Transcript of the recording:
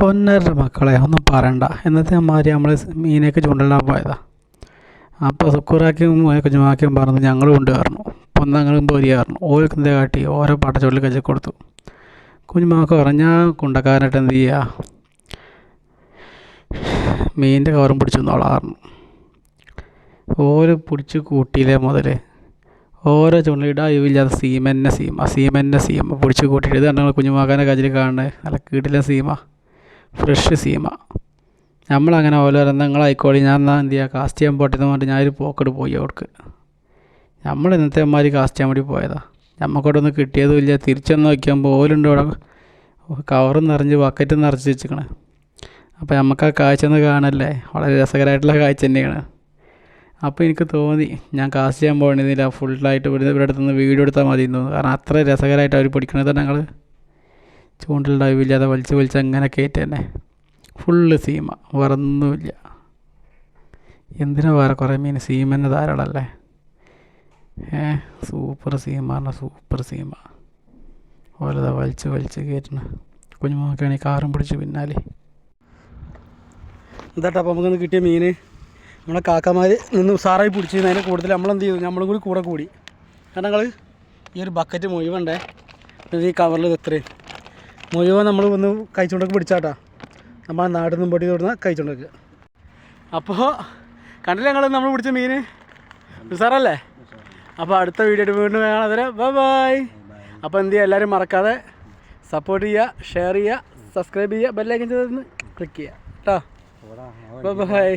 പൊന്നര മക്കളെ ഒന്നും പറയണ്ട. എന്നത്തെ മാതിരി നമ്മൾ മീനൊക്കെ ചൂണ്ടലിടാൻ പോയതാണ്. അപ്പോൾ സുക്കൂറാക്കിയും കുഞ്ഞുമാക്കിയും പറഞ്ഞു ഞങ്ങളും ഉണ്ട് പറഞ്ഞു. പൊന്നങ്ങളും പോരി പറഞ്ഞു. ഓർക്ക് എന്താ കാട്ടി ഓരോ പട്ടച്ചോട്ടിൽ കച്ചി കൊടുത്തു. കുഞ്ഞുമാക്ക് പറഞ്ഞു ഞാൻ കുണ്ടക്കാരനായിട്ട് എന്ത് ചെയ്യുക, മീനിൻ്റെ കവറും പിടിച്ചു എന്നോളാം പറഞ്ഞു. ഓരോ പിടിച്ച് കൂട്ടിയില്ലേ മുതൽ ഓരോ ചുള്ളിടാ ഇവില്ലാതെ സീമ പിടിച്ച് കൂട്ടിയിട്ട് ഇത് കണ്ടാൽ കുഞ്ഞുമാക്കാൻ്റെ കജിൽ കാണുന്നത് നല്ല കീട്ടിലെ സീമ, ഫ്രഷ് സീമ. നമ്മളങ്ങനെ ഓരോ നിങ്ങളായിക്കോളി ഞാൻ എന്നാൽ എന്ത് ചെയ്യുക കാസ്റ്റ് ചെയ്യാൻ പോട്ടെന്ന് പറഞ്ഞിട്ട് ഞാനൊരു പോക്കട് പോയി അവർക്ക്. നമ്മൾ ഇന്നത്തെ അമ്മമാർ കാസ്റ്റ് ചെയ്യാൻ വേണ്ടി പോയതാണ്. നമുക്കവിടെ ഒന്നും കിട്ടിയതും ഇല്ല. തിരിച്ചൊന്ന് നോക്കിയാകുമ്പോൾ ഓലുണ്ട് അവിടെ കവറും നിറഞ്ഞ് ബക്കറ്റും നിറച്ച് വെച്ചിരിക്കണേ. അപ്പോൾ നമുക്ക് ആ കാഴ്ച ഒന്ന് കാണല്ലേ, വളരെ രസകരമായിട്ടുള്ള കാഴ്ച തന്നെയാണ്. അപ്പോൾ എനിക്ക് തോന്നി ഞാൻ കാസ്റ്റ് ചെയ്യാൻ പോകണമെന്നില്ല, ഫുള്ളായിട്ട് ഇവിടെ അടുത്തുനിന്ന് വീഡിയോ എടുത്താൽ മതി എന്ന് തോന്നുന്നു. കാരണം അത്ര രസകരമായിട്ട് അവർ പിടിക്കണത് തന്നെ. ഞങ്ങൾ ചൂണ്ടിലുണ്ടാവില്ലാതെ വലിച്ച് അങ്ങനെ കയറ്റി തന്നെ ഫുള്ള് സീമ, വേറൊന്നുമില്ല. എന്തിനാ വേറെ കുറേ മീൻ, സീമ തന്നെ ധാരാളമല്ലേ. സൂപ്പർ സീമ പറഞ്ഞാൽ സൂപ്പർ സീമ. ഓലതാ വലിച്ച് കയറ്റണ കുഞ്ഞുമാക്കാണെങ്കിൽ കാറും പിടിച്ച് പിന്നാലെ. എന്താട്ടാ അപ്പോൾ നമുക്കൊന്ന് കിട്ടിയ മീൻ നമ്മളെ കാക്കമാർ നിന്ന് ഉസാറായി പിടിച്ചിരുന്നു. അതിന് കൂടുതൽ നമ്മളെന്ത് ചെയ്തു, നമ്മളും കൂടി. കാരണം ഞങ്ങൾ ഈ ഒരു ബക്കറ്റ് മുഴുവണ്ടേ, ഈ കവറിൽ ഇത്രയും മുഴുവൻ നമ്മൾ വന്ന് കഴിച്ചുകൊണ്ടൊക്കെ പിടിച്ചാട്ടാ. നമ്മളെ നാട്ടിൽ നിന്നും പൊട്ടി തൊടുന്ന കഴിച്ചുകൊണ്ടൊക്കെ. അപ്പോൾ കണ്ടില്ല നമ്മൾ പിടിച്ച മീൻ ഉസാറല്ലേ. അപ്പോൾ അടുത്ത വീഡിയോ വീണ്ടും കാണാതെ ബൈ. അപ്പോൾ എന്ത് ചെയ്യുക, എല്ലാവരും മറക്കാതെ സപ്പോർട്ട് ചെയ്യുക, ഷെയർ ചെയ്യുക, സബ്സ്ക്രൈബ് ചെയ്യുക, ബെല്ലൈക്കൻ ചെയ്തൊന്ന് ക്ലിക്ക് ചെയ്യുക കേട്ടോ. ബൈ.